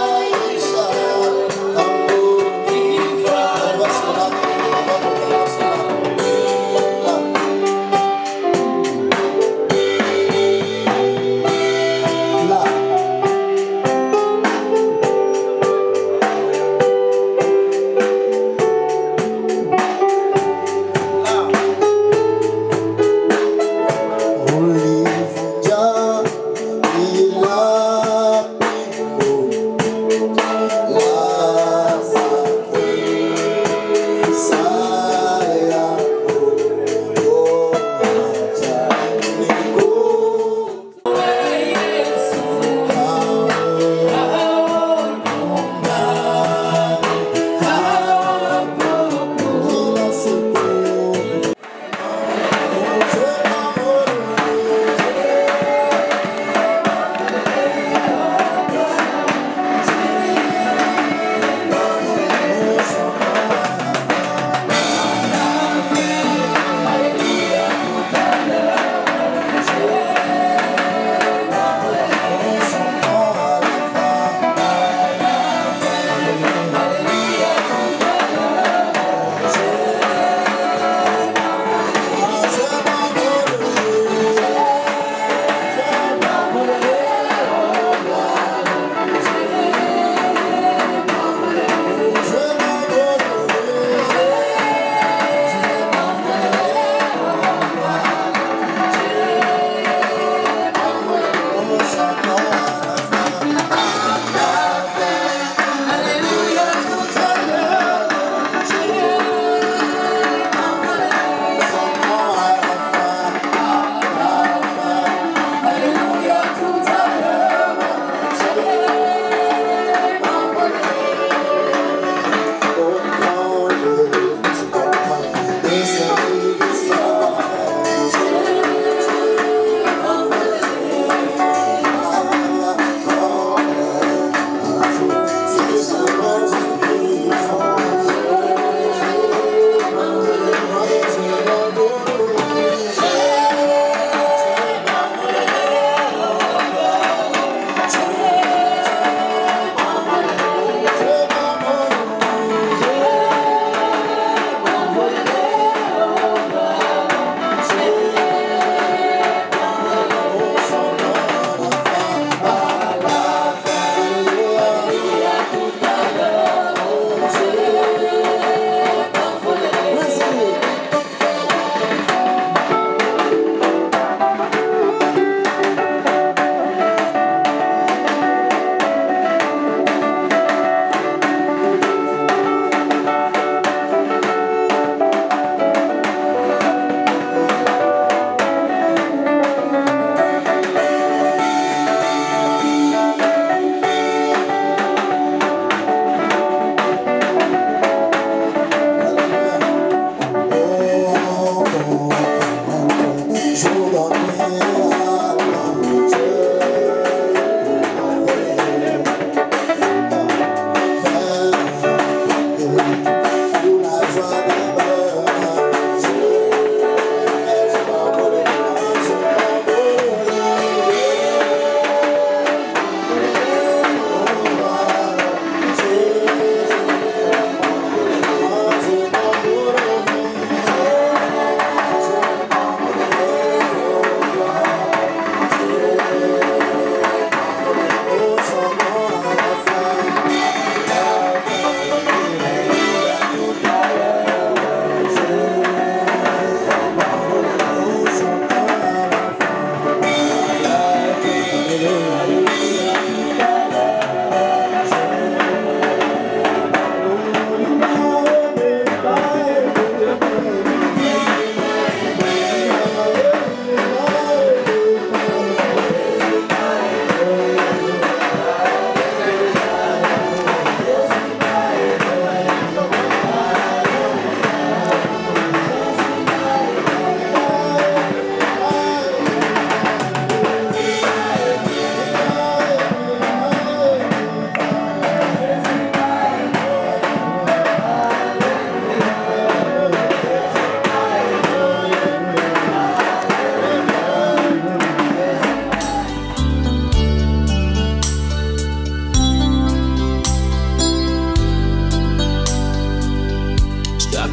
Maisha yangu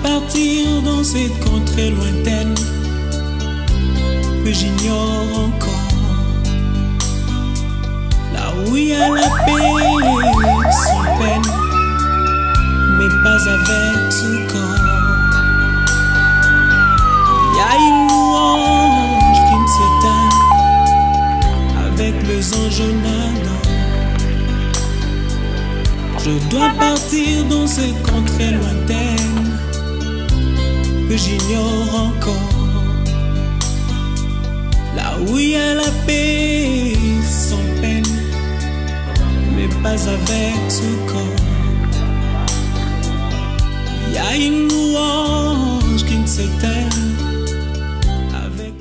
partir dans cette contrée lointaine que j'ignore encore, là où il y a la paix sans peine, mais pas avec ce corps. Il y a une louange qui ne s'éteint avec les anges nadant. Je dois partir dans cette contrée lointaine que j'ignore encore, là où il y a la paix sans peine, mais pas avec ce corps. Il y a une louange qui ne s'éteint avec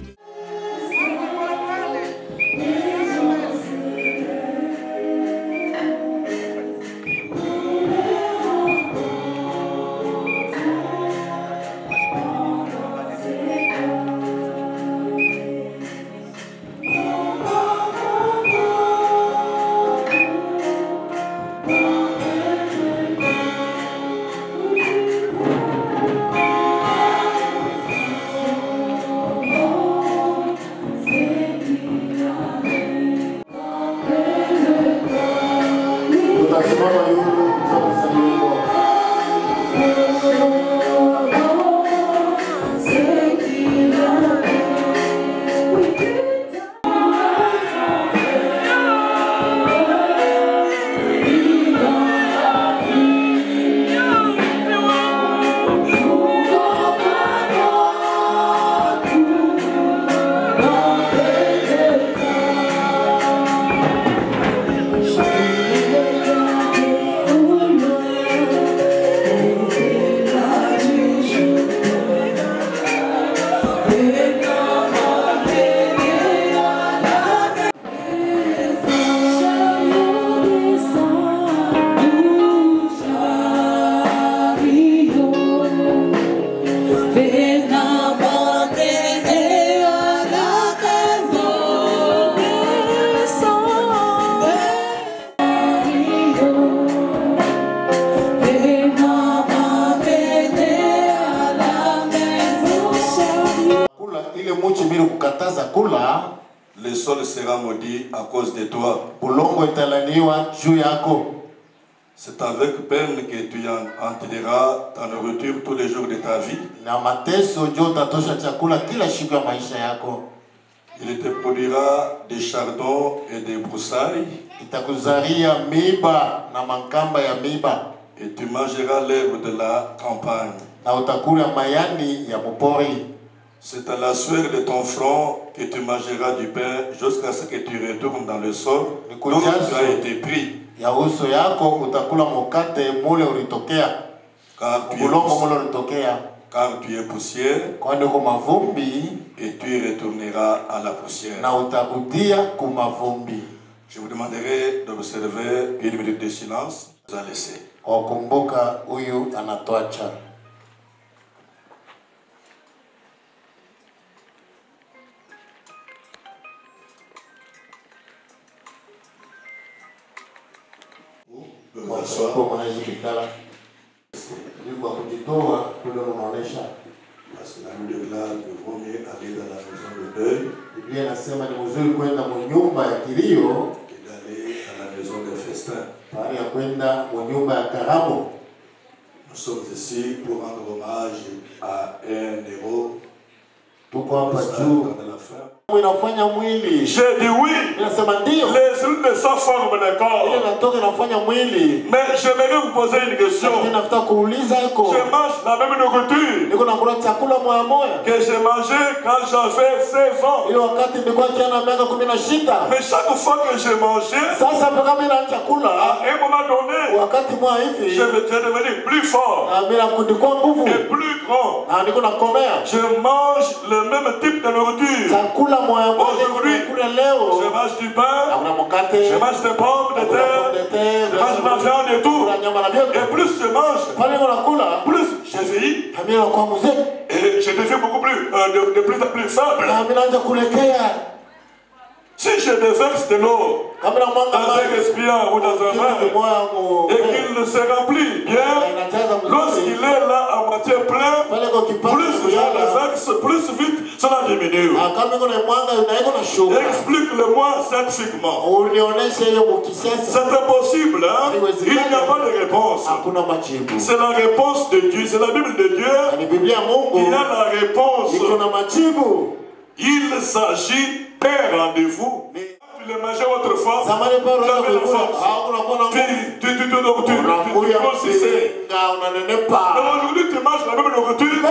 le sol sera maudit à cause de toi. C'est avec peine que tu enterreras ta nourriture tous les jours de ta vie. Il te produira des chardons et des broussailles. Et tu mangeras l'herbe de la campagne. C'est à la sueur de ton front que tu mangeras du pain jusqu'à ce que tu retournes dans le sol dont tu as été pris. Car tu es poussière et tu retourneras à la poussière. Je vous demanderai d'observer une minute de silence. Vous allez laisser. Parce que la nuit de là, il vaut mieux aller dans la maison de deuil que d'aller à la maison de festin. Nous sommes ici pour rendre hommage à un héros. J'ai dit oui. Les unes de sa forme de corps. Mais j'aimerais vous poser une question. Je mange la même nourriture que j'ai mangé quand j'avais 16 ans. Mais chaque fois que j'ai mangé, à un moment donné, je vais devenir plus fort et plus grand. Je mange le même type de nourriture. Aujourd'hui, je mange du pain, je mange des pommes de terre, je mange ma viande et tout. Et plus je mange, plus je vieillis. Et je deviens beaucoup plus, de plus en plus simple. Si je déverse de l'eau dans un récipient ou dans un verre et qu'il ne se remplit bien, lorsqu'il est là à moitié plein, plus il y a les axes, plus vite cela diminue. Explique-le-moi scientifiquement. C'est impossible, hein? Il n'y a pas de réponse. C'est la réponse de Dieu, c'est la Bible de Dieu qui a la réponse. Il s'agit d'un rendez-vous. Tu le mangeais autrefois, tu avais la force. Aujourd'hui, tu manges la même nourriture.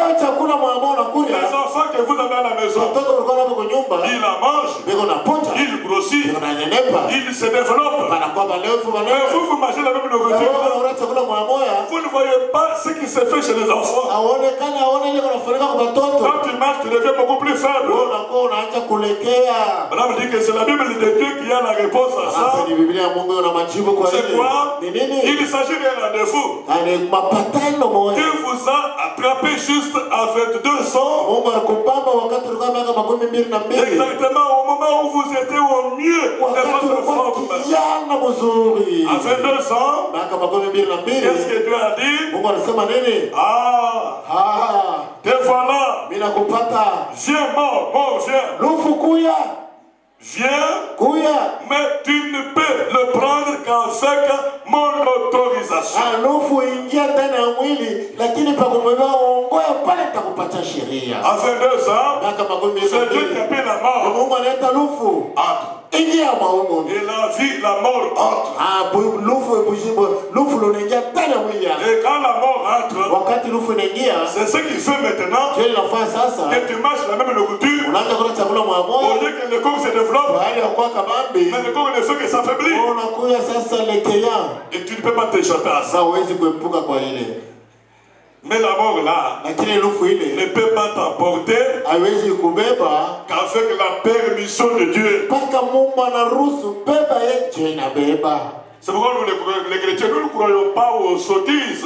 Les enfants que vous avez à la maison, ils la mangent, ils grossissent, ils se développent. Mais vous mangez la même nourriture. Vous ne voyez pas ce qui se fait chez les enfants. Quand tu manges, tu deviens beaucoup plus faible. Madame dit que c'est la Bible de Dieu qui a la réponse à ça. C'est quoi? Il s'agit d'un rendez-vous. Dieu vous a attrapé juste à 22 ans. Exactement au moment où vous étiez au mieux de votre forme. À 22 ans, qu'est-ce que Dieu a dit? Te voilà. Viens, mort, viens. Viens, mais tu ne peux le prendre qu'avec mon autorisation. À 22 ans, c'est Dieu qui a pris la mort. Et la vie, la mort entre. Et quand la mort entre, c'est ce qu'il fait maintenant. Que tu manges la même nourriture. Au lieu que le corps se développe, mais le corps ne fait que s'affaiblir. Et tu ne peux pas t'échapper à ça. Mais la mort là ne peut pas t'emporter qu'avec la permission de Dieu. C'est pourquoi nous, les chrétiens, nous ne croyons pas aux sottises.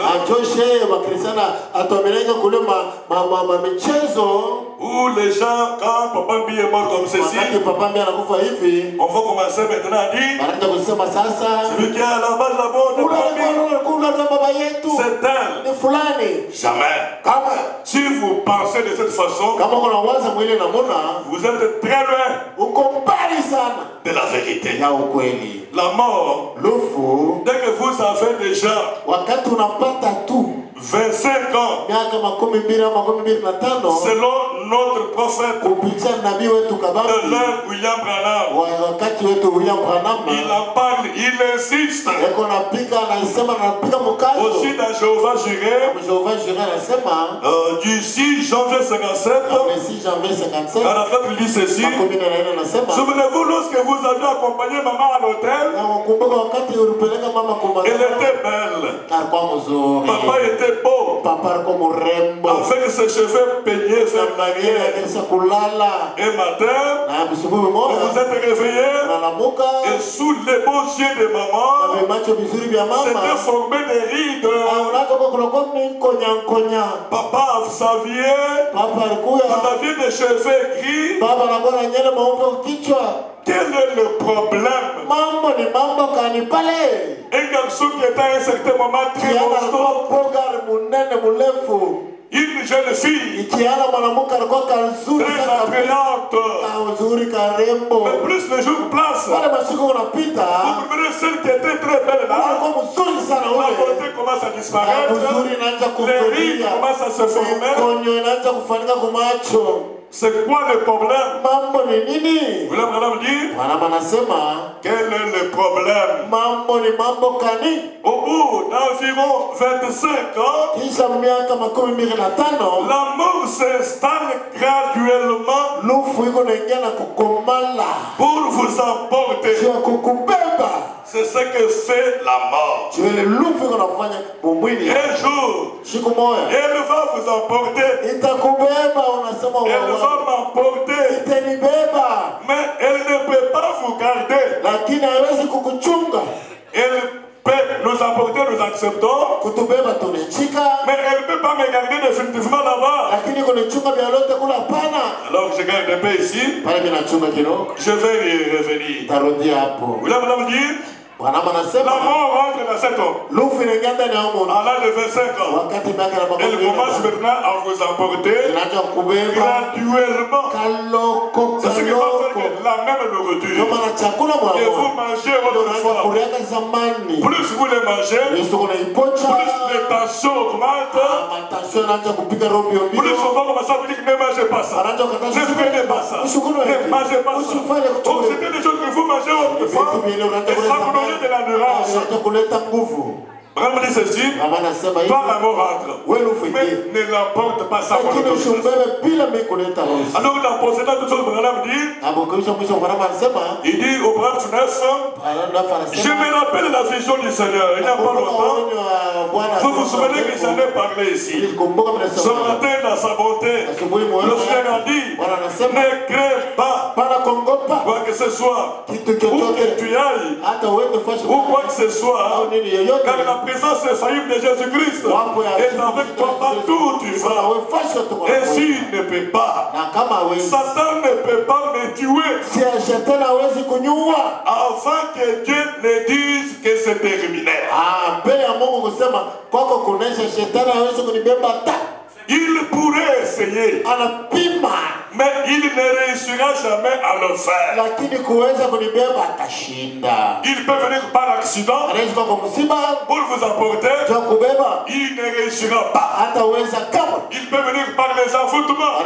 Où les gens, quand Papa Mbi est mort comme ceci, on va commencer maintenant à dire celui qui est à la base là-bas, c'est elle. Jamais. Si vous pensez de cette façon, vous êtes très loin de la vérité. La mort, dès que vous avez déjà 25 ans, selon notre prophète, William Branham, il en parle, il insiste. Aussi dans Jéhovah Jireh, du 6 janvier 57, à la fête, il dit ceci. Souvenez-vous, lorsque vous aviez accompagné maman à l'hôtel, elle était belle. Papa était beau. Avec ses cheveux peignés vers l'arrière. Et matin, vous vous êtes réveillé. Et sous les beaux yeux de maman, c'était formé des rides. Papa, vous saviez, vous aviez des cheveux gris. Quel est le problème? Un garçon qui était à un certain moment très costaud, une jeune fille très attrayante, mais plus les jours passent, vous trouvez celle qui était très belle là, la beauté commence à disparaître, les rides commencent à se former. C'est quoi le problème? William Branham dit, quel est le problème? Au bout d'environ 25 ans, la mort s'installe graduellement pour vous emporter. C'est ce que fait la mort. Un jour, elle va vous emporter. Elle va m'emporter. Mais elle ne peut pas vous garder. Elle peut nous emporter, nous acceptons. Mais elle ne peut pas me garder définitivement là-bas. Alors je garde un peu ici. Je vais y revenir. William dit, La mort rentre dans cet homme. À l'âge de 25 ans. Elle commence maintenant à vous emporter graduellement. C'est ce qui va faire que la même nourriture. Et vous mangez autrefois. Plus vous les mangez, plus les tensions augmentent. Plus on va commencer à vous dire que ne mangez pas ça. Ne prenez pas ça. Ne mangez pas ça. Donc c'était des choses que vous mangez autrefois. Et ça vous donne de la nourriture. Vraiment dit ceci, toi la mort rentre, mais ne l'emporte pas ça pour le chose. Alors dans possédant toutes choses, il dit au bref 9, je me rappelle la vision du Seigneur, il n'y a pas longtemps. Vous vous souvenez que j'en ai parlé ici. Ce matin dans sa bonté, le Seigneur a dit, ne crée pas, quoi que ce soit, où que tu ailles, ou quoi que ce soit, car la présence infaillible de Jésus-Christ est avec toi partout où tu vas. Et s'il ne peut pas, Satan ne peut pas me tuer avant que Dieu ne dise que c'est terminé. Il pourrait essayer, mais il ne réussira jamais à le faire. Il peut venir par accident pour vous emporter. Il ne réussira pas. Il peut venir par les envoûtements.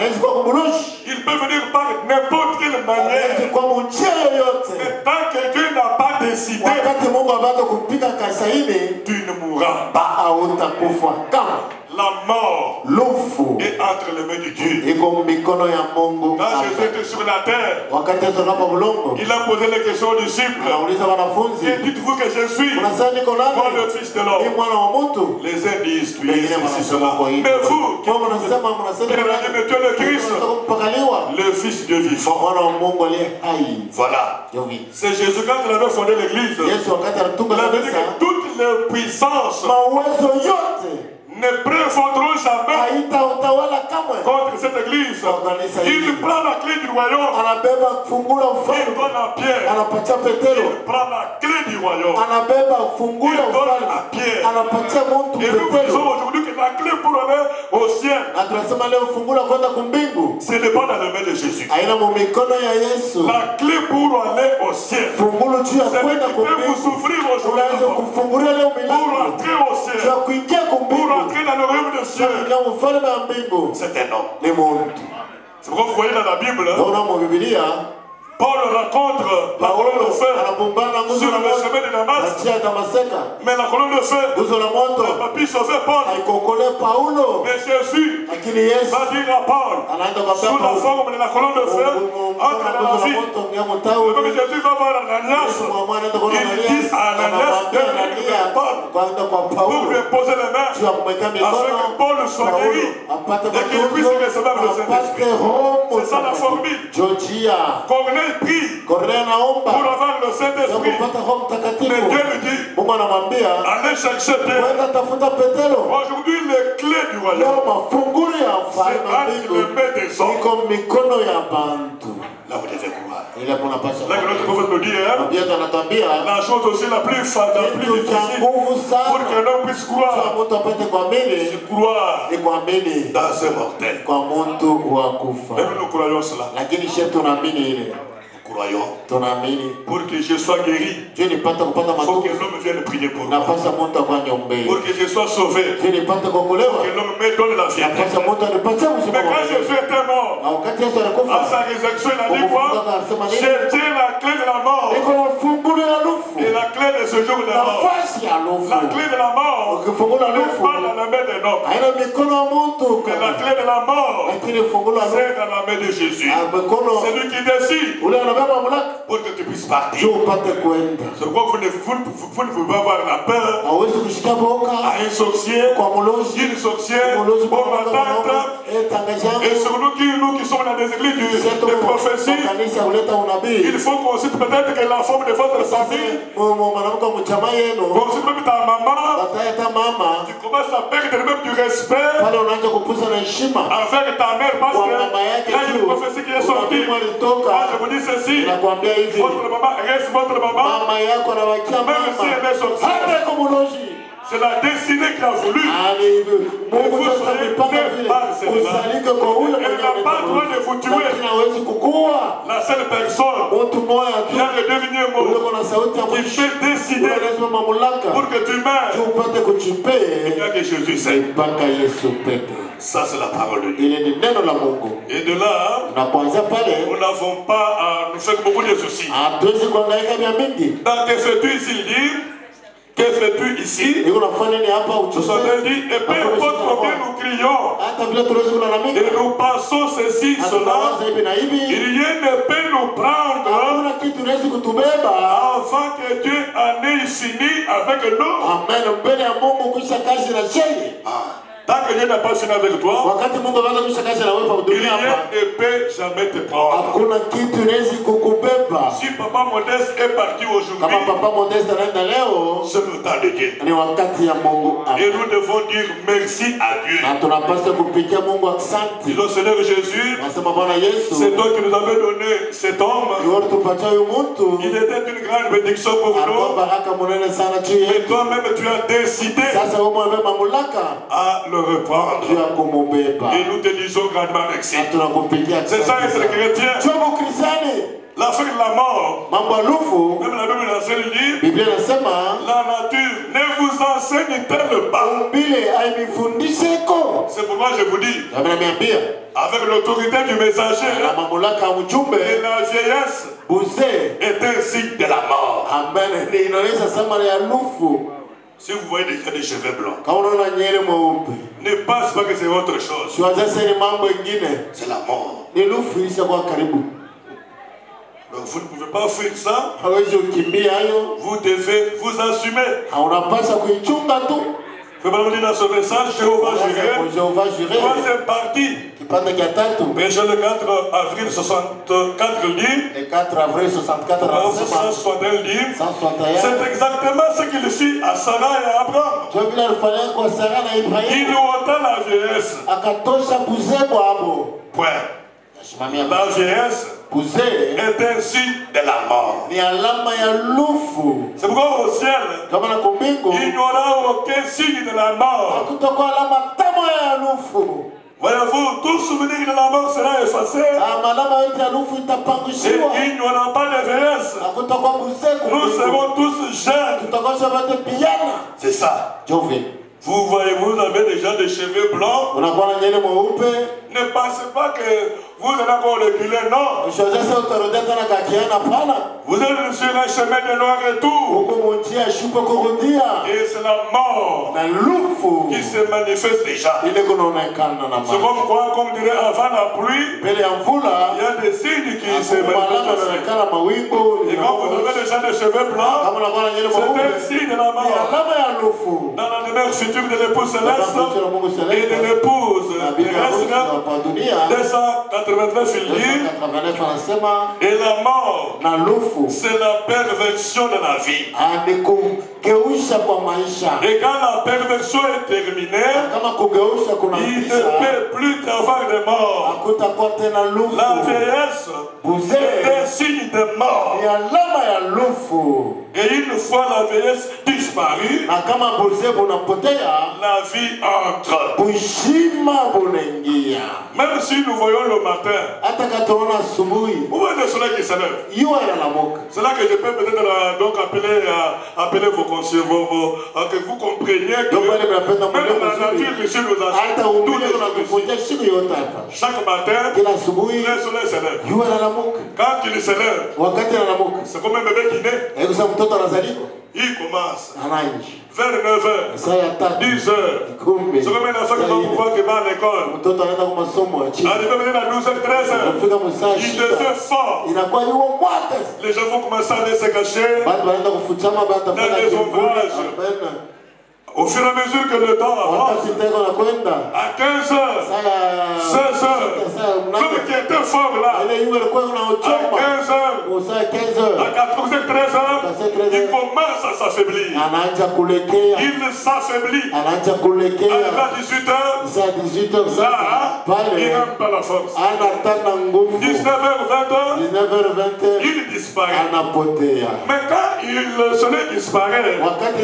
Il peut venir par n'importe quelle manière. Mais tant que Dieu n'a pas décidé, tu ne mourras pas. La mort est entre les mains de Dieu. Quand Jésus était sur la terre, il a posé les questions aux disciples. Et dites-vous que je suis moi le Fils de l'homme. Les uns disent tu es ceci, cela. Mais vous, qui mais tu es le Christ, le Fils de vivant. Voilà. C'est Jésus quand il avait fondé l'église. Il avait dit que toutes les puissances ne prévaudront jamais contre cette église. Il prend la clé du royaume. Il donne à Pierre. Il prend la clé du royaume. Il donne à Pierre. Et nous disons aujourd'hui que la clé pour aller au ciel, ce n'est pas dans les mains de Jésus. La clé pour aller au ciel, c'est ce qui peut vous souffrir aujourd'hui pour entrer au ciel, pour entrer dans le royaume de ciel. C'est un homme. C'est pourquoi vous voyez dans la Bible, Paul rencontre la colonne de feu sur le chemin de Damas. Mais la colonne de feu n'a pas pu sauver Paul. Mais Jésus va dire à Paul, sous la forme de la colonne de feu, entre dans la vie. Le même Jésus va voir Ananias. Il dit à Ananias de venir vers Paul pour lui poser les mains afin que Paul soit guéri et qu'il puisse recevoir le Saint-Esprit. C'est ça la formule. Corneille prie pour avoir le Saint-Esprit. Mais Dieu lui dit, allez chercher Pierre. Aujourd'hui, les clés du royaume, c'est entre les mains des hommes. Là, vous devez croire. Là que notre prophète nous dit, la chose aussi la plus difficile pour qu'un homme puisse croire, c'est croire dans ce mortel. Même nous croyons cela. Croyons. Pour que je sois guéri, il faut que l'homme vienne prier pour moi. Pour que je sois sauvé, il faut que l'homme me donne la vie. Mais quand Jésus était mort, à sa résurrection, il a dit quoi? J'ai la clé de la mort. Et la clé de ce jour de la mort. La clé de la mort n'est pas dans la main d'un homme. Mais la clé de la mort, c'est dans la main de Jésus. C'est lui qui décide pour que tu puisses partir. C'est pourquoi vous ne pouvez pas avoir la peur à un sorcier, une sorcière, pour m'attendre Et sur nous qui sommes dans des églises de prophétie, il faut qu'on cite peut-être que la forme de votre famille, qu'on cite même ta maman, tu commences à perdre même du respect avec ta mère parce que il y a une prophétie qui est sortie. Moi je vous dis ceci, votre maman reste votre maman, même si elle est sortie. C'est la destinée qui a voulu. Et vous soyez né par celle-là. Elle n'a pas le droit de vous tuer. La seule personne qui a le dernier mot, qui peut décider pour que tu meurs, il n'y a que Jésus seul. Ça c'est la parole de Dieu. Et de là, nous n'avons pas à nous faire beaucoup de soucis. Dans que fais-tu ici, il dit, que fais-tu ici? Nous sommes dit, et peu importe combien nous crions, et nous passons ceci, cela, rien ne peut nous prendre avant que Dieu en ait fini avec nous. Tant que Dieu n'a pas fini avec toi, rien ne peut jamais te prendre. Si Papa Modeste est parti aujourd'hui, c'est le temps de Dieu. Et nous devons dire merci à Dieu. Disons, Seigneur Jésus, c'est toi qui nous avais donné cet homme. Il était une grande bénédiction pour nous. Mais toi-même, tu as décidé à le reprendre. Et nous te disons grandement merci. C'est ça être chrétien. L'affaire de la mort, même la Bible dit, la nature ne vous enseigne-t-elle pas? C'est pourquoi je vous dis, avec l'autorité du messager, et la vieillesse est un signe de la mort. Si vous voyez déjà des cheveux blancs, ne pense pas que c'est autre chose. C'est la mort. Donc vous ne pouvez pas fuir ça. Vous devez vous assumer. Frère dit dans ce message, Jéhovah Jireh, troisième partie. Péché le 4 avril 64 dit. Le 4 avril 64 dit. C'est exactement ce qu'il fit à Sarah et à Abraham. Il nous ôta la vieillesse. Point. La vieillesse est un signe de la mort. C'est pourquoi au ciel, il n'y aura aucun signe de la mort. Voyez-vous, tout souvenir de la mort sera effacé. Et il n'y aura pas de vieillesse. Nous serons tous jeunes. C'est ça. Vous voyez, vous avez déjà des cheveux blancs. Ne pensez pas que vous allez encore reculer, non. Vous êtes sur un chemin de noir et tout. Et c'est la mort qui se manifeste déjà. C'est comme quoi, comme dirait avant la pluie, il y a des signes qui se manifestent. Et quand vous avez déjà des cheveux blancs, c'est un signe de la mort. Dans la demeure future de l'épouse céleste et de l'épouse terrestre, 289 il dit, et la mort, c'est la perversion de la vie. Et quand la perversion est terminée, il ne peut plus y avoir de mort. La vieillesse est un signe de mort. Et une fois la vieillesse disparue, la vie entre. Même si nous voyons le matin, où est le soleil qui se lève? C'est là que je peux peut-être donc appeler vos conseillers, que vous compreniez que même la nature ici nous enseigne tous les jours. Chaque matin, le soleil se lève. Quand il se lève, c'est comme un bébé qui naît. Il commence vers 9h, 10h. C'est comme un enfant qui va pouvoir qu'il va à l'école. Arrivé maintenant à 12h, 13h, il devient fort. Les gens vont commencer à aller se cacher dans les ouvrages. Au fur et à mesure que le temps avance, à 15h, 16h, fort là, à 15 heures, à 14 h 13 h, il commence à s'affaiblir. Il s'affaiblit. Arrivé à 18 h, là, il n'a pas la force. 19 h 20 h, il disparaît. Mais quand le soleil disparaît, ce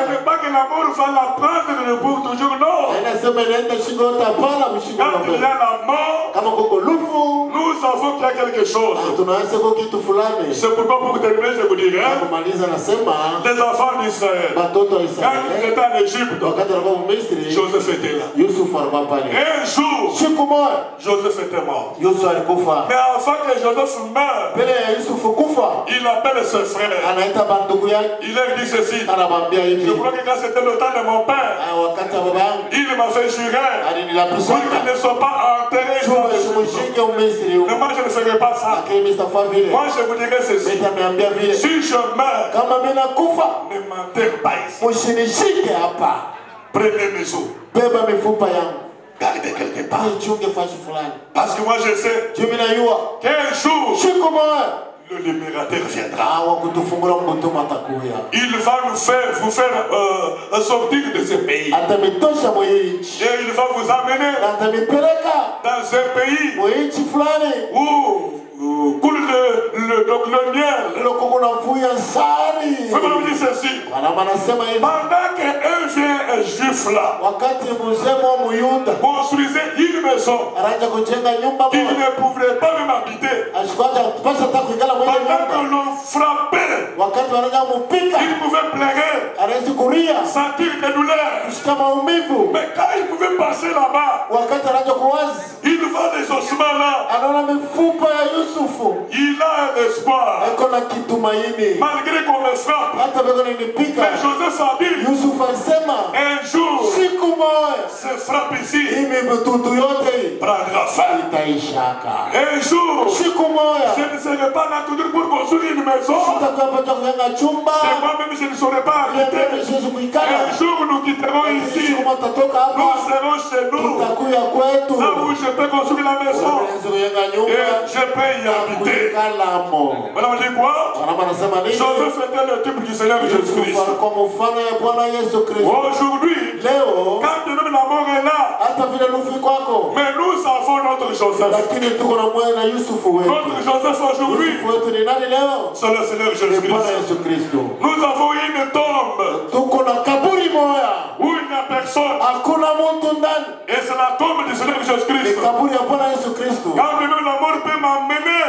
n'est pas que la mort va la prendre pour toujours, non. Quand il y a la mort, nous savons qu'il y a quelque chose. C'est pourquoi pour terminer, je vous dirai, les enfants d'Israël, quand ils étaient en Égypte, Joseph était là. Un jour, Joseph était mort. Mais avant que Joseph meure, il appelle ses frères. Il leur dit ceci. Je crois que quand c'était le temps de mon père, il m'a fait jurer qu'ils ne sont pas enterrés. Mais moi je ne ferai pas ça. Moi je vous dirai ceci. Si je meurs, ne m'enterre pas ici. Prenez mes os. Gardez quelque part. Parce que moi je sais qu'un jour, le libérateur viendra. Il va vous faire sortir de ce pays. Et il va vous amener dans un pays où coule le miel. Vous me dites ceci. Pendant qu'un vient juif là construisait une maison, il ne pouvait pas même habiter. Pendant que l'on frappait, il pouvait pleurer, sentir des douleurs. Mais quand il pouvait passer là-bas, il voit des ossements là. Il a l'espoir. Malgré qu'on le frappe. Mais Joseph a dit, un jour, ce frappe ici prendra fin. Un jour, je ne serai pas là toujours pour construire une maison. Et moi-même, je ne saurais pas habiter. Un jour, nous quitterons ici. Nous serons chez nous. Là où je peux construire la maison. Et je peux y habiter. Madame dit quoi? Joseph était le type du Seigneur Jésus-Christ. Aujourd'hui, quand de même la mort est là, mais nous avons notre Joseph. Notre Joseph aujourd'hui, c'est le Seigneur Jésus-Christ. Nous avons une tombe où il n'y a personne. Et c'est la tombe du Seigneur Jésus-Christ. Quand de même la mort peut m'emmener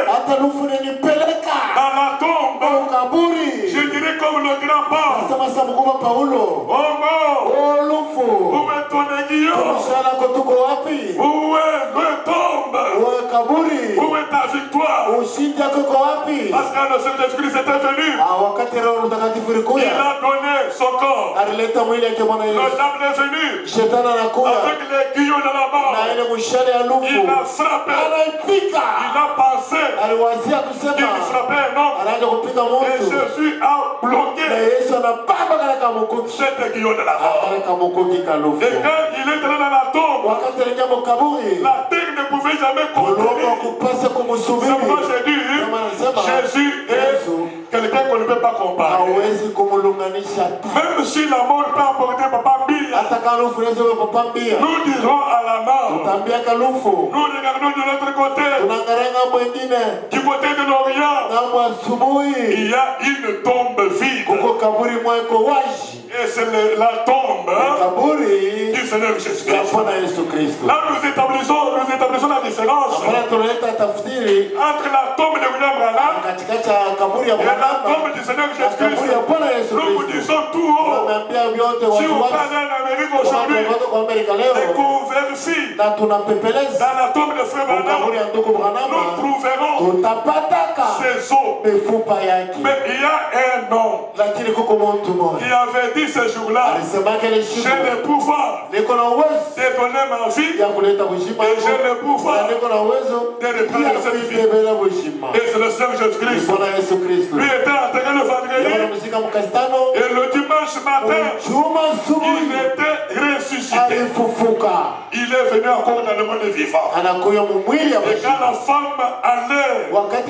dans la tombe, je dirais comme le grand Paul. Oh mort, où est ton aiguillon? Où est le tombe? Où est ta victoire? Parce que le Seigneur Jésus-Christ était venu. Il a donné son corps. Le diable est venu avec l'aiguillon de la mort. Il a frappé. Il a pensé qu'il frappait un homme. Et Jésus a bloqué cet aiguillon de la mort. Et quand il est allé dans la tombe, la terre ne pouvait jamais contenir. C'est pourquoi j'ai dit, Jésus est quelqu'un qu'on ne peut pas comparer. Même si la mort peut emporter Papa Mbia, nous dirons à la mort. Nous regardons de l'autre côté. Du côté de l'Orient, il y a une tombe vide. Et c'est la tombe du Seigneur Jésus-Christ. Là, nous établissons la différence entre la tombe de William Branham et la tombe du Seigneur Jésus-Christ. Nous vous disons tout haut. Si vous parlez en Amérique aujourd'hui, et qu'on vérifie dans la tombe de Frère Branham, nous trouverons ces os. Mais il y a un homme qui avait dit ce jour-là, j'ai le pouvoir de donner ma vie et j'ai le pouvoir de reprendre cette vie. Et c'est le Seigneur Jésus-Christ. Lui était enterré le vendredi et le dimanche dimanche matin, il était ressuscité. Il est venu encore dans le monde vivant. Et quand la femme allait avec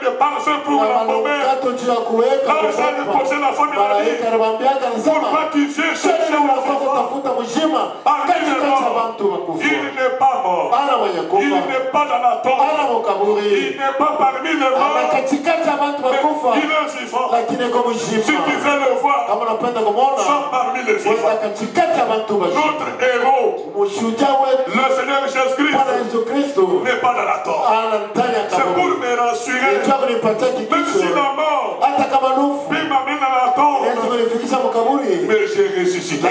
des parfums pour l'embaumer, l'ange a reposé la femme et a dit, pourquoi tu viens chercher le vivant parmi les morts? Il n'est pas mort. Il n'est pas dans la tombe. Il n'est pas parmi les morts. Mais il est vivant. Si tu veux le voir, sois parmi les vivants. Notre héros, le Seigneur Jésus-Christ, n'est pas dans la tombe. C'est pour me rassurer. Même si la mort peut m'amener dans la tombe, mais j'ai ressuscité.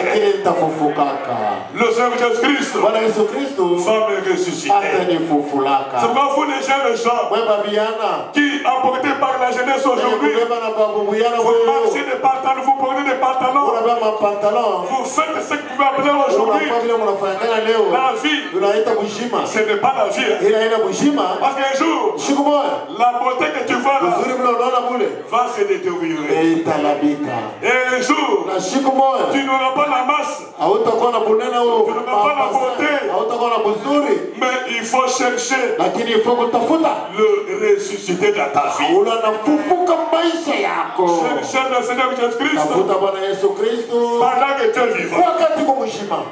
Le Seigneur Jésus-Christ va me ressusciter. C'est pas vous les gens qui, emportés par la jeunesse aujourd'hui, vous marchez des pantalons, vous portez des pantalons, vous faites ce que vous appelez aujourd'hui la vie. Ce n'est pas la vie. Parce qu'un jour, la beauté que tu vois là va se détériorer. Et un jour, tu n'auras pas la masse, tu n'auras pas la beauté, mais il faut chercher le ressuscité dans ta vie. Chercher le Seigneur Jésus-Christ pendant que tu es vivant.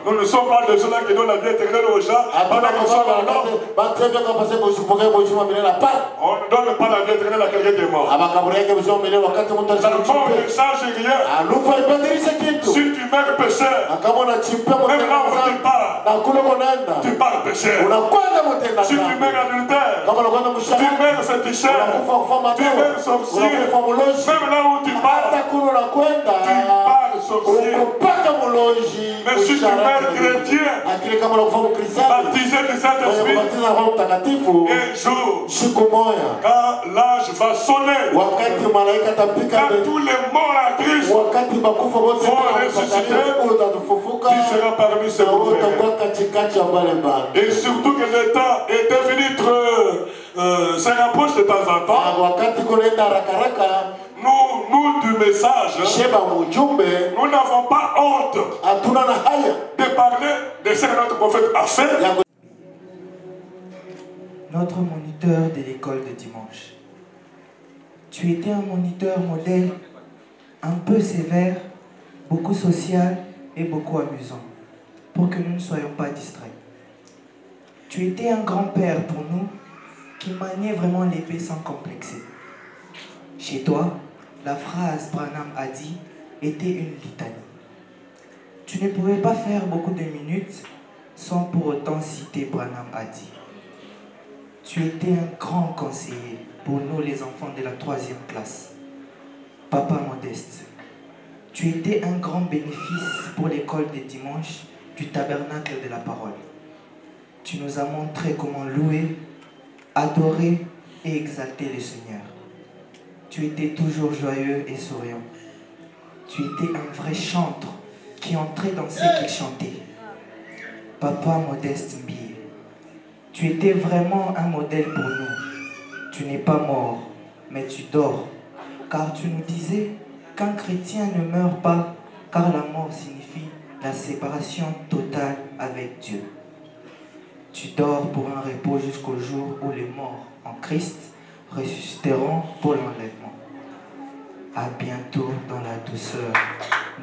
Nous ne sommes pas de ceux-là qui donnent la vie éternelle aux gens pendant qu'ils sont morts. On ne donne pas la vie éternelle à quelqu'un qui est mort. La mort ne change rien. Si tu meurs pécheur, même là où tu pars pécheur. Si tu meurs adultère, tu meurs féticheur, tu meurs sorcier, même là où tu pars sorcier. Mais si tu meurs chrétien, baptisé du Saint-Esprit, un jour, quand l'âge va sonner, quand tous les morts à Christ vont ressusciter, tu seras parmi ces morts. Et surtout que le temps est devenu se rapproche de temps en temps. Nous du message, nous n'avons pas honte de parler de ce que notre prophète a fait. Notre moniteur de l'école de dimanche. Tu étais un moniteur modèle, un peu sévère, beaucoup social et beaucoup amusant, pour que nous ne soyons pas distraits. Tu étais un grand-père pour nous, qui maniait vraiment l'épée sans complexer. Chez toi, la phrase Branham a dit était une litanie. Tu ne pouvais pas faire beaucoup de minutes sans pour autant citer Branham a dit. Tu étais un grand conseiller pour nous les enfants de la 3e classe. Papa Modeste, tu étais un grand bénéfice pour l'école des dimanches du tabernacle de la parole. Tu nous as montré comment louer, adorer et exalter le Seigneur. Tu étais toujours joyeux et souriant. Tu étais un vrai chantre qui entrait dans ce qu'il chantait. Papa Modeste Mbié, tu étais vraiment un modèle pour nous. Tu n'es pas mort, mais tu dors. Car tu nous disais qu'un chrétien ne meurt pas, car la mort signifie la séparation totale avec Dieu. Tu dors pour un repos jusqu'au jour où les morts en Christ ressusciteront pour l'enlèvement. À bientôt dans la douceur.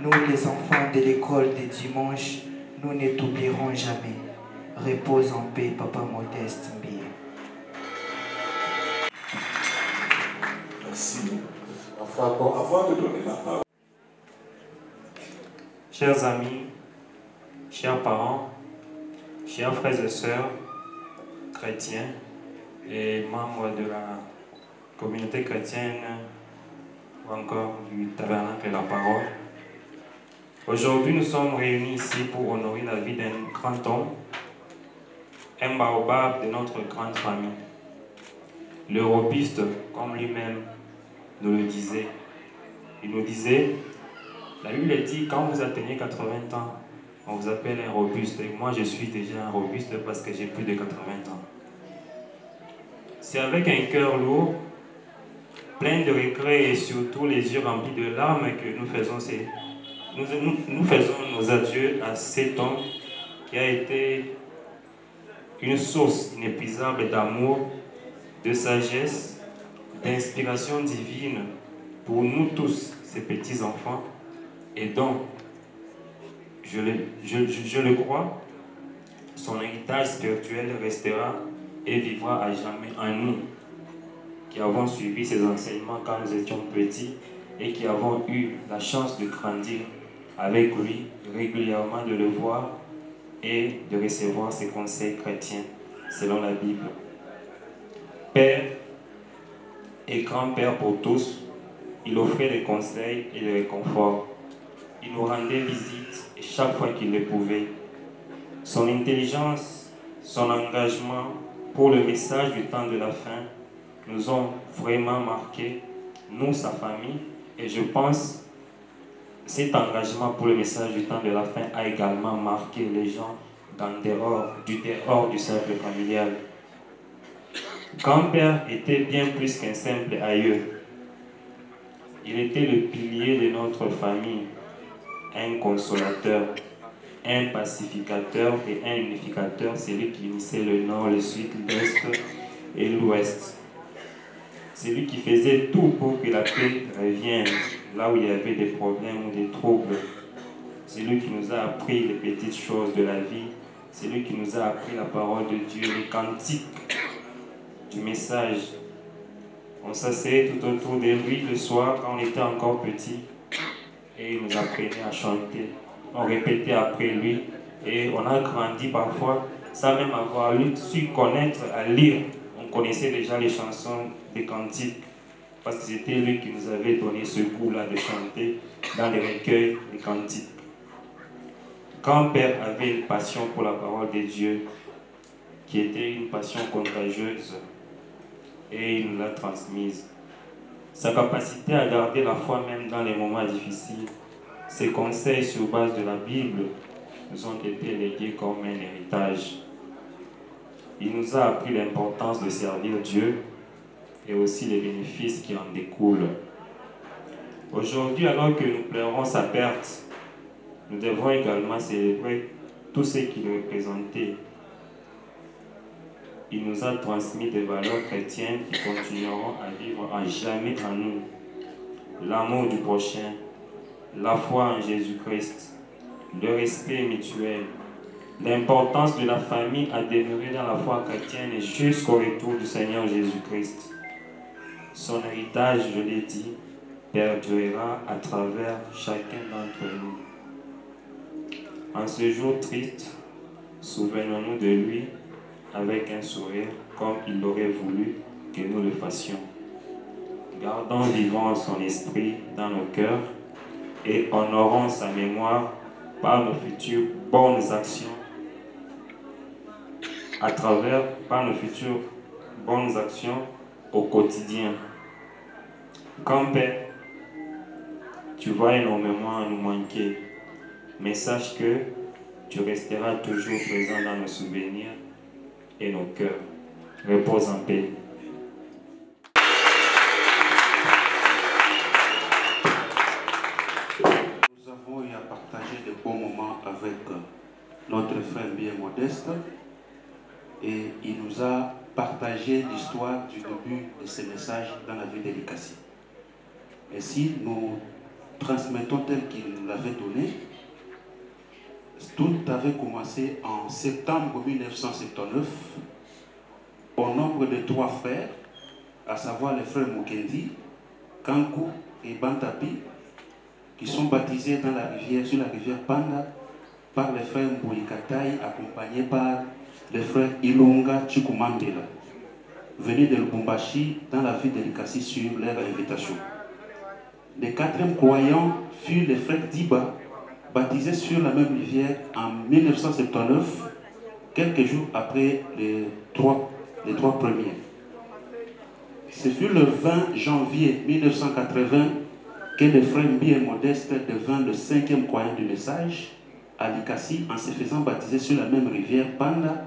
Nous, les enfants de l'école des dimanches, nous ne t'oublierons jamais. Repose en paix, Papa Modeste Mbié. Merci. Avant de donner la parole. Chers amis, chers parents, chers frères et sœurs, chrétiens et membres de la communauté chrétienne ou encore du tabernacle de la parole, aujourd'hui nous sommes réunis ici pour honorer la vie d'un grand homme, un baobab de notre grande famille. Le robuste, comme lui-même nous le disait. Il nous disait, la Bible dit, quand vous atteignez 80 ans, on vous appelle un robuste. Et moi, je suis déjà un robuste parce que j'ai plus de 80 ans. C'est avec un cœur lourd plein de regrets et surtout les yeux remplis de larmes que nous faisons nos adieux à cet homme qui a été une source inépuisable d'amour, de sagesse, d'inspiration divine pour nous tous, ces petits-enfants, et dont, je le crois, son héritage spirituel restera et vivra à jamais en nous, qui avons suivi ses enseignements quand nous étions petits et qui avons eu la chance de grandir avec lui, régulièrement de le voir et de recevoir ses conseils chrétiens selon la Bible. Père et grand-père pour tous, il offrait des conseils et des réconforts. Il nous rendait visite et chaque fois qu'il le pouvait. Son intelligence, son engagement pour le message du temps de la fin nous ont vraiment marqué, nous, sa famille, et je pense cet engagement pour le message du temps de la fin a également marqué les gens dehors du cercle familial. Grand-père était bien plus qu'un simple aïeux. Il était le pilier de notre famille, un consolateur, un pacificateur et un unificateur, celui qui unissait le nord, le sud, l'est et l'ouest. Celui qui faisait tout pour que la paix revienne là où il y avait des problèmes ou des troubles. Celui qui nous a appris les petites choses de la vie. Celui qui nous a appris la parole de Dieu, les cantiques du message. On s'asseyait tout autour de lui le soir quand on était encore petit et il nous apprenait à chanter. On répétait après lui et on a grandi parfois sans même avoir su connaître à lire. On connaissait déjà les chansons des cantiques parce que c'était lui qui nous avait donné ce goût-là de chanter dans les recueils des cantiques. Grand-père avait une passion pour la parole de Dieu qui était une passion contagieuse et il nous l'a transmise. Sa capacité à garder la foi même dans les moments difficiles, ses conseils sur base de la Bible nous ont été légués comme un héritage. Il nous a appris l'importance de servir Dieu et aussi les bénéfices qui en découlent. Aujourd'hui, alors que nous pleurons sa perte, nous devons également célébrer tout ce qu'il représentait. Il nous a transmis des valeurs chrétiennes qui continueront à vivre à jamais en nous. L'amour du prochain, la foi en Jésus-Christ, le respect mutuel, l'importance de la famille à demeurer dans la foi chrétienne et jusqu'au retour du Seigneur Jésus-Christ. Son héritage, je l'ai dit, perdurera à travers chacun d'entre nous. En ce jour triste, souvenons-nous de lui avec un sourire comme il aurait voulu que nous le fassions. Gardons vivant son esprit dans nos cœurs et honorons sa mémoire par nos futures bonnes actions par nos futures bonnes actions au quotidien. Grand-père, tu vas énormément nous manquer, mais sache que tu resteras toujours présent dans nos souvenirs et nos cœurs. Repose en paix. Nous avons eu à partager de bons moments avec notre frère bien modeste et il nous a partagé l'histoire du début de ce message dans la vie d'Elikasi. Et si nous transmettons tel qu'il nous l'avait donné, tout avait commencé en septembre 1979 au nombre de 3 frères, à savoir les frères Mukendi, Kankou et Bantapi, qui sont baptisés dans la rivière, sur la rivière Panda par les frères Mbouikatai, accompagnés par les frères Ilonga Chikumambela, venus de Lubumbashi dans la ville d'Elikasi sur leur invitation. Les 4e croyants furent les frères Diba, baptisés sur la même rivière en 1979, quelques jours après les trois premiers. Ce fut le 20 janvier 1980 que le frère Mbi et Modeste devint le 5e croyant du message à Likasi en se faisant baptiser sur la même rivière Panda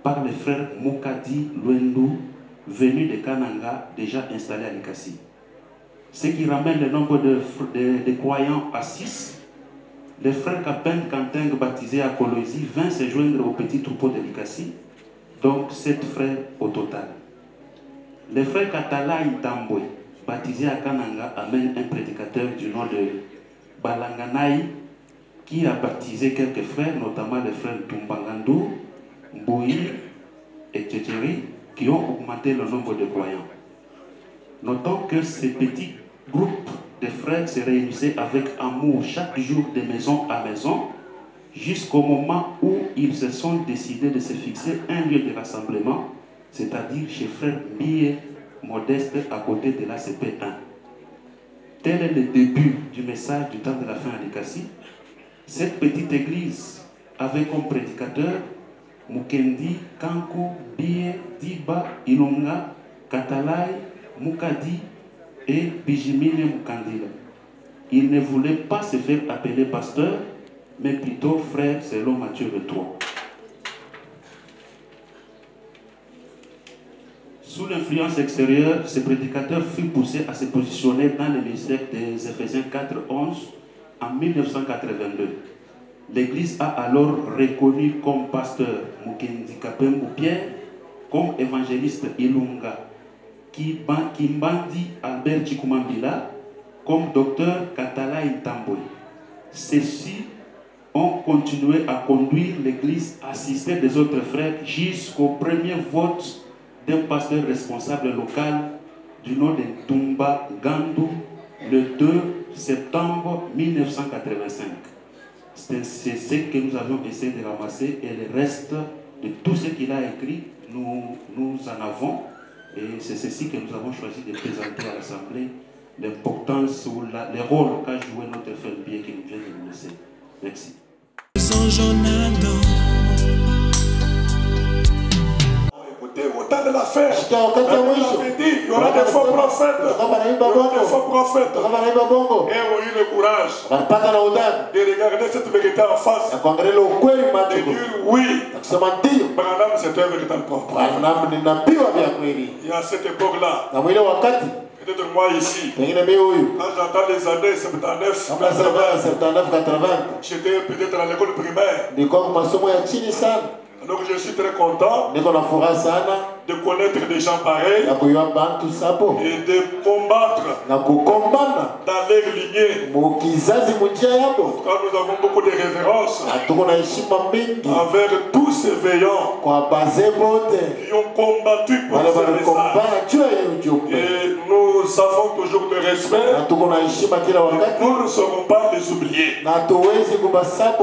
par les frères Mokadi Lwendu venus de Kananga déjà installés à Likasi. ce qui ramène le nombre de croyants à 6. Les frères Capen Kanting baptisés à Colosie vint se joindre au petit troupeau de Likasi, donc 7 frères au total. Les frères Katala Itambwe, baptisés à Kananga, amènent un prédicateur du nom de Balanganaï qui a baptisé quelques frères, notamment les frères Tumbangandou, Mboui et Tchétchéri, qui ont augmenté le nombre de croyants. Notons que ces petits groupes de frères se réunissaient avec amour chaque jour de maison à maison, jusqu'au moment où ils se sont décidés de se fixer un lieu de rassemblement, c'est-à-dire chez frère Mie Modeste à côté de l'ACP1. Tel est le début du message du temps de la fin à Likasi. Cette petite église avait comme prédicateur Mukendi, Kankou, Bie, Diba, Ilonga, Katalai, Mukadi et Bijimine Mukandila. Il ne voulait pas se faire appeler pasteur, mais plutôt frère selon Matthieu 3. Sous l'influence extérieure, ce prédicateur fut poussé à se positionner dans le ministère des Éphésiens 4:11 en 1982. L'Église a alors reconnu comme pasteur Mukendi Kapembu Pierre, comme évangéliste Ilunga Kimbandi Albert Chikumambila, comme docteur Katala Itambwe. Ceux-ci ont continué à conduire l'Église assistée des autres frères jusqu'au premier vote d'un pasteur responsable local du nom de Tumba Gandou le 2 septembre 1985. C'est ce que nous avons essayé de ramasser et le reste de tout ce qu'il a écrit, nous en avons. Et c'est ceci que nous avons choisi de présenter à l'Assemblée, l'importance ou le rôle qu'a joué notre frère Bié qui nous vient de nous laisser. Merci. Au temps de la fin, il y aura des faux prophètes. Et ont eu le courage de regarder cette vérité en face. De dire oui, Branham c'est un véritable prophète. Il y a cette époque-là. Peut-être moi ici, quand j'entends les années 79, 80, j'étais peut-être à l'école primaire. Donc je suis très content de connaître des gens pareils et de combattre dans leur lignée. Quand nous avons beaucoup de révérence envers tous ces veillants qui ont combattu pour ce message. Et nous avons toujours le respect. Nous ne serons pas les oubliés.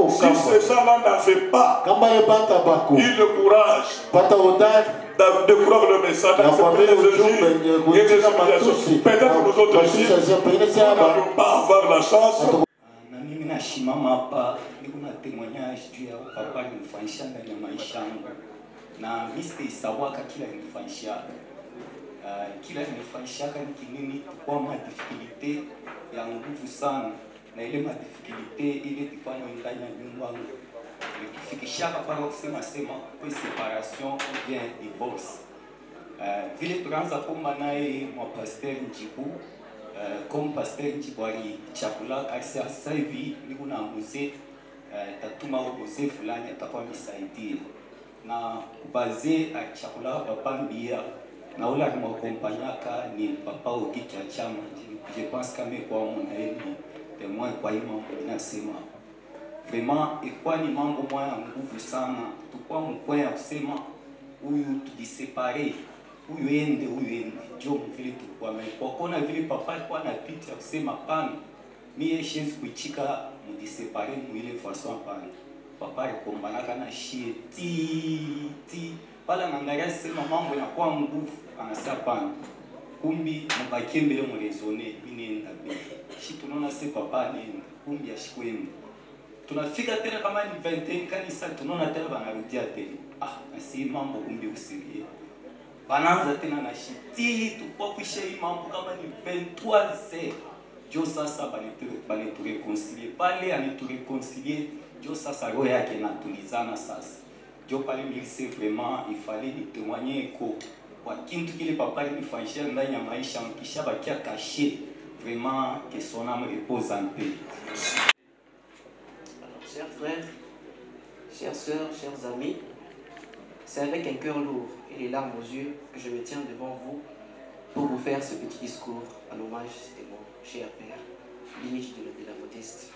Si ces gens-là n'avaient pas eu le courage de croire le message, d'accepter les évangiles et des humiliations, peut-être nous autres ici, nous n'allons pas avoir la chance. Kila nimefanyishaka ni kinini kwa madifikulte ya nguvu sana na ile madifikulte ile tifanya ndani ya nyumba yangu nikifikishaka paka kusema kwa separation ou bien divorce. Vile tunaanza kuomba naye mwa pasteur Njibu comme pasteur Njibu alichakula sasa hivi niko na mzee tatuma mzee fulani atakuwa msaidie na baze alichakula papa mbia na ula mwakompanyaka ni papa Okicha Chama. Je pense kama kwa mwanaibi témoin kwa ima ninasema vraiment ilikuwa ni mambo moya nguvu sana. Tukua mkwaya kusema huyu tujisepare, huyu ende ndio vile tukua kwa kona vile papa alikuwa anapita kusema pana mie shenzi kuichika mudisepare mwile façon pana. Papa alikombanaka na shie ti pala nangalia sema mambo yanakuwa nguvu anasema pana kumbi mbakie mbele mrezone binenda be shi tunaona se papa nenda kumbi ashikwenda tunafika tena kama ni 21 kanisa tunaona tena banarudia tena asi mambo kumbi usirie banaanza tena na shiti tukwa kuisha hii mambo kama ni 23 se jo sasa bale tu reconcilier pale anitu reconcilier jo sasa roho yake natulizana sasa jo pale milise vraiment il fallait ni témoigner ko kwa kintu kile papa alifanyisha ndani ya maisha mkisha bakia caché vraiment que son âme repose en paix. Alors, chers frères, chères sœurs, chers amis, c'est avec un cœur lourd et les larmes aux yeux que je me tiens devant vous pour vous faire ce petit discours à l'hommage de mon cher père, Luigi de la Modeste.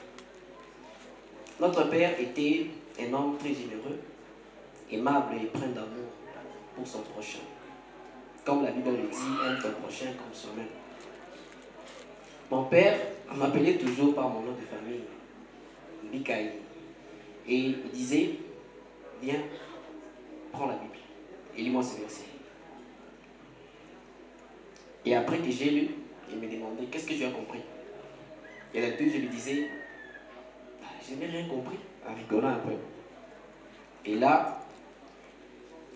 Notre père était un homme très généreux, aimable et plein d'amour pour son prochain. Comme la Bible le dit, aime ton prochain comme soi-même. Mon père m'appelait toujours par mon nom de famille, Mikaï, et il disait, viens, prends la Bible et lis-moi ce verset. Et après que j'ai lu, il me demandait, qu'est-ce que tu as compris? Et là-dessus, je lui disais, je n'ai rien compris, en rigolant un peu. Et là,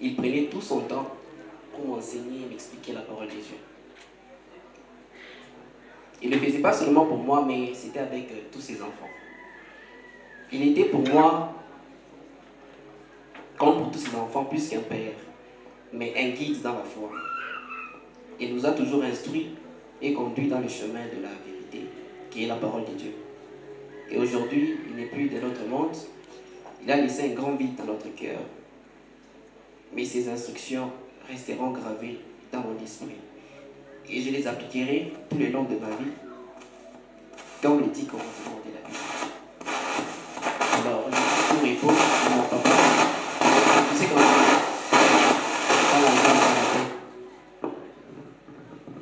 il prenait tout son temps pour m'enseigner et m'expliquer la parole de Dieu. Il ne le faisait pas seulement pour moi, mais c'était avec tous ses enfants. Il était pour moi, comme pour tous ses enfants, plus qu'un père, mais un guide dans la foi. Il nous a toujours instruits et conduits dans le chemin de la vérité, qui est la parole de Dieu. Et aujourd'hui, il n'est plus de notre monde. Il a laissé un grand vide dans notre cœur. Mais ses instructions resteront gravées dans mon esprit. Et je les appliquerai tout le long de ma vie, comme le dit commandement de la Bible. Alors, je suis tout repos de mon papa. Tu sais comment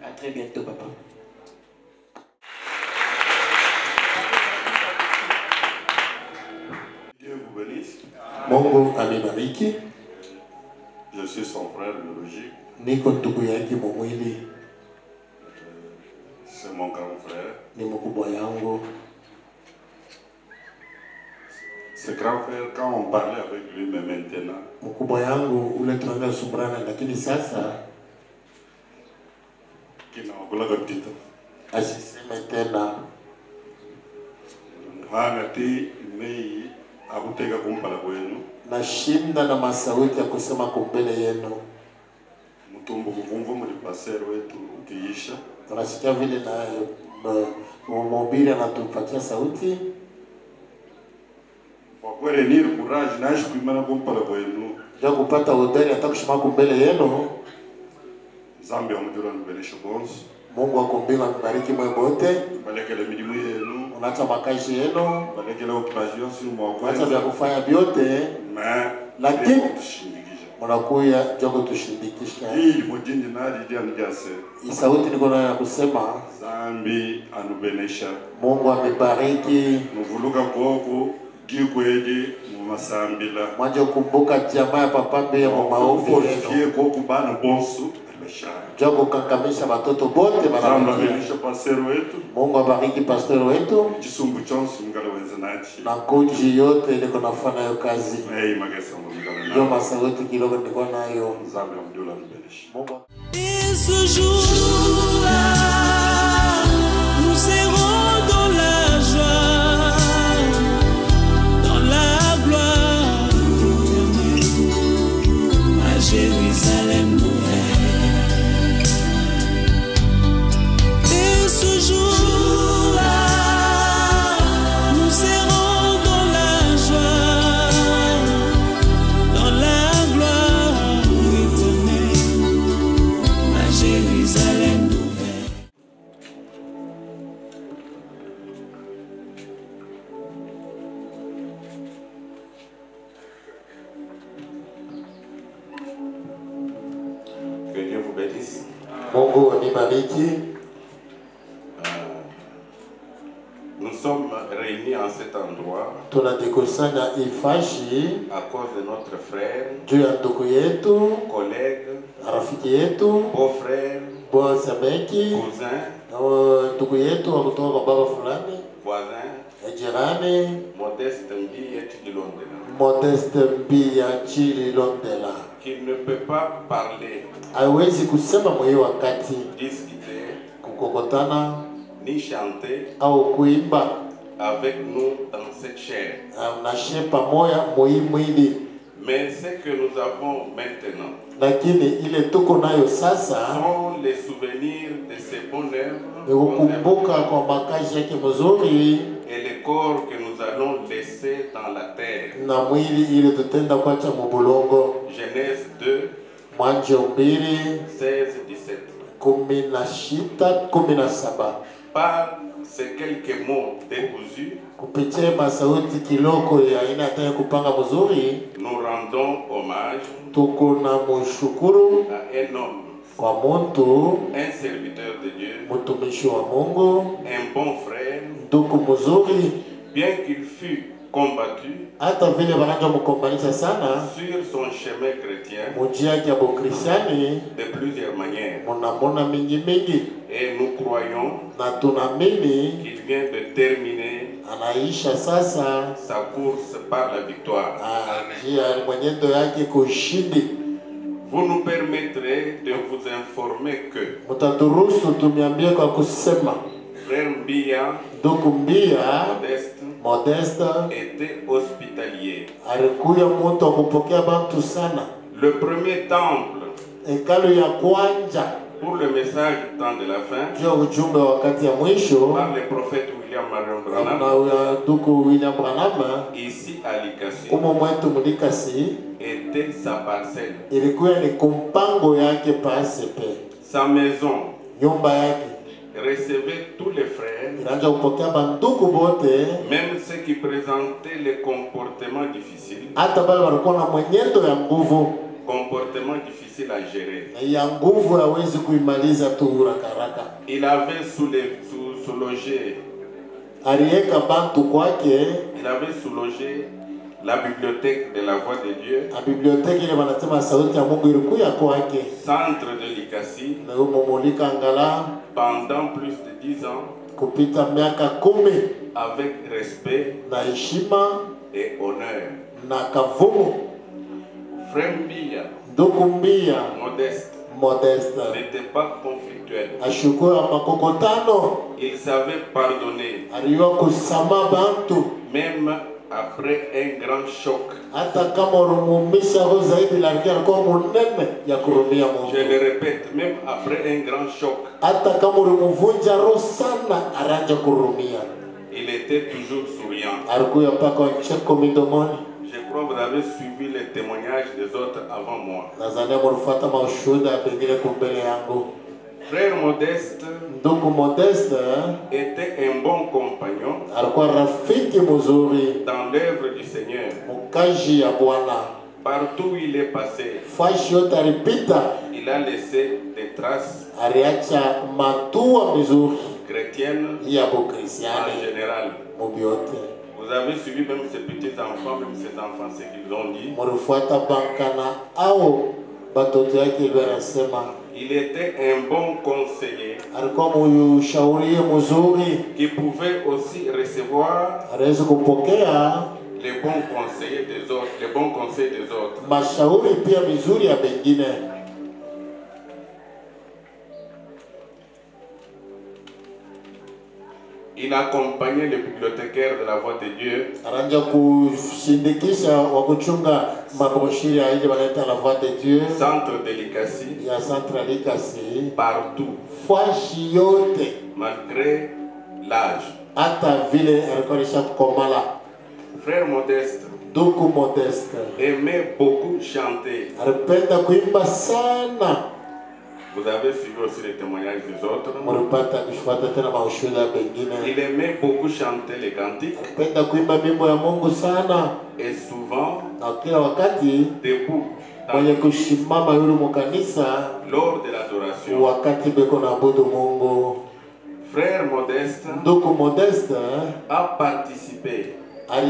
à très bientôt, papa. Dieu vous bénisse. Mungu amebariki. Je suis son frère biologique. Niko ndugu yake mwili. C'est mon grand frère. Ni mkubwa yangu. Ce grand frère, quand on parlait avec lui, mais maintenant, mkubwa yangu ule tunaanza kusumburana, lakini sasa kinaogola kabisa. Asiseme tena. Hana ti mei akuteka kumpala kwenu. Nashinda na masauti ya kusema kumbele yenu. Mtumbo kuvumva mlipasero wetu ukiisha. Tunasikia vile na mhubiri anatupatia sauti. Kwa kweli ni courage na shukimana kumpala kwenu. Ndio kupata udari hata kushima kumbele yenu. Zambi amudura nibelesha bonso. Mungu akumbinga mbariki mwe bote. Balekele milimu yenu. Unaacha makazi yenu. Balekele occupation si mwa acha vya kufanya vyote. Lakini mnakuya jogo tushindikisha. Hii mjini nadi ndio mjase. Sauti niko nayo kusema Zambi anubenesha. Mungu amebariki. Mvuluka koko kikweje mumasambila. Mwaje kumbuka jamaa ya papambe ya maombi yenu. Koko bana bonso. Jogo kakamisha watoto bote banabenisha pastor wetu. Mungu abariki pastor wetu. Chisumbu chonsi mngala wenzenachi. Na koji yote niko nafanya hiyo kazi. Magesa mngala na. Ndio masauti kidogo niko nayo. Zambi amdola mbenisha. Mungu. Et ce jour-là, nous serons dans la joie, dans la gloire éternelle, à Jérusalem nouvelle. Et ce jour-là, nous serons dans la joie, dans la gloire éternelle, à Jérusalem nouvelle. Que Dieu vous bénisse. Mungu anibariki. Nous sommes réunis en cet endroit Tunajikusanya ifashi à cause de notre frère, juu ya ndugu yetu, collègue, rafiki yetu, beau-frère, bosemeki, cousin, ndugu yetu wa kutoka kwa baba fulani, voisin, jirani, Modeste Mbi Chilondela, Modeste Mbi ya Chilondela, qui ne peut pas parler, haiwezi kusema mwe wakati discuter, kukokotana ni chanter au kuimba avec nous dans cette chair. Nashe pamoja mwili Mais ce que nous avons maintenant lakini ile tuko nayo sasa sont les souvenirs de ces bonnes œuvres kukumbuka kwa makazi yake mzuri et les corps que nous allons laisser dans la terre. na mwili ile tutenda kuacha mubulongo. Genèse 2 Mwanzo 2 16-17. 16-17. Par ces quelques mots décousus, kupitia masauti kiloko ya aina hata kupanga mzuri, nous rendons hommage tuko na mshukuru à un homme, kwa muntu, un serviteur de Dieu, mtumishi wa Mungu, un bon frère, ndugu mzuri, bien qu'il fût combattu hata vile wananja mkombanisha sana sur son chemin chrétien mujia ya bokristiani de plusieurs manières. muna mingi. Et nous croyons na tunamini qu'il vient de terminer anaisha sasa sa course par la victoire. njia mwenyendo yake kushindi. Vous nous permettrez de vous informer que mutaturuhusu tumiambie kwa kusema Frère Mbia ndugu Mbia Modeste était hospitalier. alikuya mtu wa kupokea bantu sana. Le premier temple hekalu ya kwanza pour le message du temps de la fin ndio ujumbe wakati ya mwisho par le prophète William Marion Branham na ndugu William Branham ici à Likasi umo mwetu Mulikasi était sa parcelle. ilikuwa ni kumpango yake PACP. Sa maison, nyumba yake recevait tous les frères, inaanza kupokea bandugu bote, même ceux qui présentaient les comportements difficiles, hata bale walikuwa na mwenyendo ya nguvu, comportements difficiles à gérer. ya nguvu hawezi kuimaliza tu haraka. Il avait sous-logé, aliweka bantu kwake, il avait sous-logé la bibliothèque de la voix de Dieu, la bibliothèque ile wanasema sauti ya Mungu ilikuwa kwake, centre de Likasi, na umomulika Ngala pendant plus de 10 ans, kupita miaka 10 avec respect na heshima et honneur. na kavumu. Frère Mbia, ndugu Mbia Modeste n'était pas conflictuel. ashukua makokotano, il savait pardonner, aliwa kusama bantu même après un grand choc. hata kama urumumisha ho zaidi, lakini alikuwa munene ya kurumia Mungu. Je le répète, même après un grand choc, hata kama urumuvunja roho sana, aranja kurumia. il était toujours souriant. alikuwa paka cheko midomoni. Je crois que vous avez suivi les témoignages des autres avant moi. Nadhani mlifuata mashuhuda pengine kumbele yangu. Frère Modeste ndugu Modeste était un bon compagnon alikuwa rafiki mzuri dans l'œuvre du Seigneur. Mkaji ya Bwana. Partout où il est passé, fashi yote alipita, il a laissé des traces aliacha matua mizuri chrétiennes ya bokristiani en général. mubiote. Vous avez suivi même ces petits enfants, même ces enfants, ce qu'ils ont dit. Murifuata bankana au batoto yake wanasema. Il était un bon conseiller alikuwa mshauri mzuri qui pouvait aussi recevoir anaweza kupokea les bons conseils des autres, les bons conseils des autres. Mashauri pia mizuri ya wengine. Il accompagnait le bibliothécaire de la voix de Dieu. Aranja kushindikisha wa kuchunga mabroshiri ya ile wanaita la voix de Dieu. Centre de Likasi. Ya centre Likasi. Partout. Fashi yote. Malgré l'âge. Hata vile alikuwa komala. Frère Modeste. Ndugu Modeste aimait beaucoup chanter. Alipenda kuimba sana. Vous avez suivi aussi les témoignages des autres. Il aimait beaucoup chanter les cantiques. Et souvent, debout, lors de l'adoration, Frère Modeste a participé à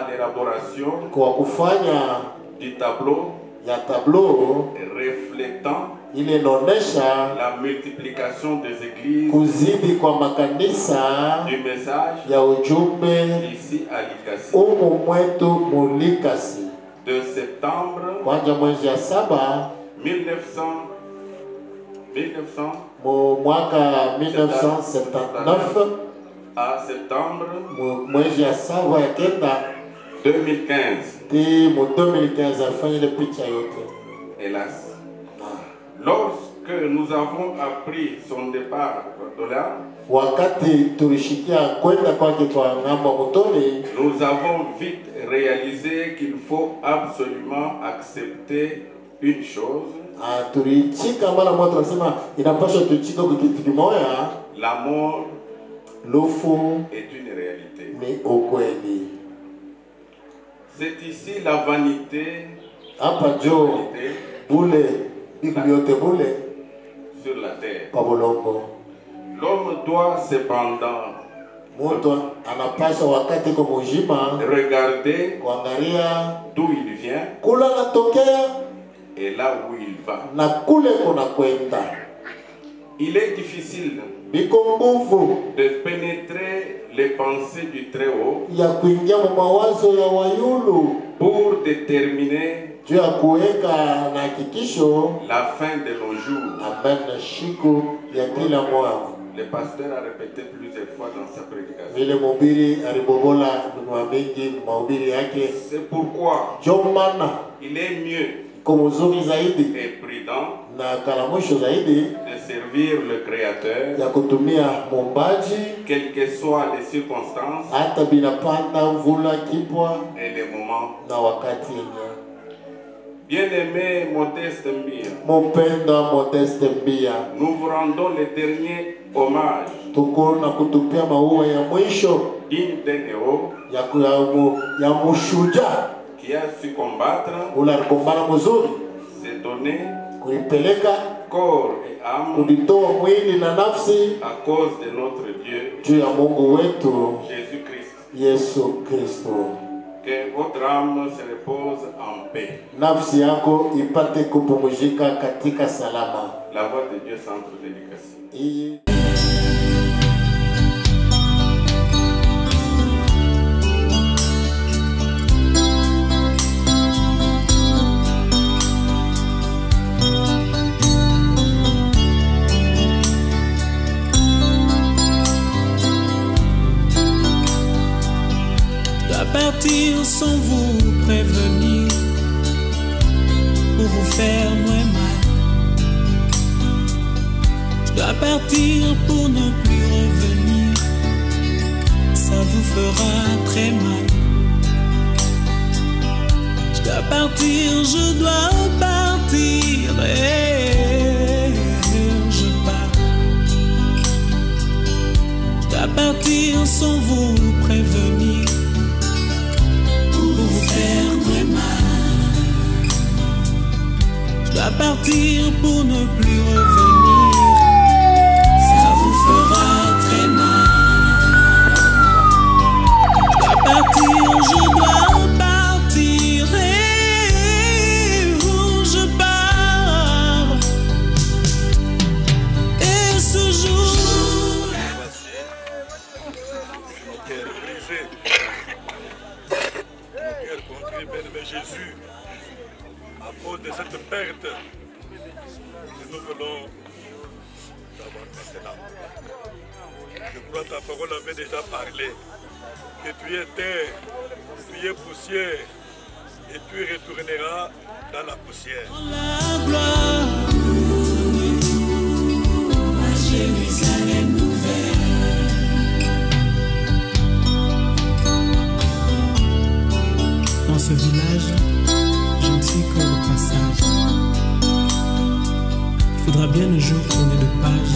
l'élaboration du tableau reflétant la multiplication des églises kuzidi kwa makanisa du message ya ujumbe ici à Likasi mwetu Mulikasi de septembre kwanza mwezi ya 7 mwaka 1979 à septembre mwezi ya 7 ya kenda 2015. Hélas. Lorsque nous avons appris son départ de là, nous avons vite réalisé qu'il faut absolument accepter une chose. La mort est une réalité. C'est ici la vanité sur la terre. L'homme doit cependant regarder d'où il vient et là où il va. Il est difficile de pénétrer les pensées du Très-Haut pour déterminer la fin de nos jours. Le pasteur a répété plusieurs fois dans sa prédication. C'est pourquoi il est mieux et prudent de servir le Créateur, quelles que soient les circonstances et les moments. Bien-aimé Modeste Mbia, nous vous rendons le dernier hommage digne d'un héros qui a su combattre, s'est donné corps et âme à cause de notre Dieu, Jésus-Christ. Que votre âme se repose en paix. La voix de Dieu centre dédicace. Partir sans vous prévenir pour vous faire moins mal. Je dois partir pour ne plus revenir, ça vous fera très mal. Je dois partir, je dois partir et je pars. Je dois partir sans vous prévenir, faire très mal. Je dois partir pour ne plus revenir, ça vous fera très mal. Je dois partir, je dois partir et je pars. Et ce jour, mon cœur brisé. Bien-aimé Jésus, à cause de cette perte que nous venons d'avoir maintenant. Je crois que ta parole avait déjà parlé, que tu es terre, tu es poussière, et tu retourneras dans la poussière. La gloire, à Jérusalem nouvelle. Dans ce village, je ne suis que le passage. Il faudra bien un jour tourner de page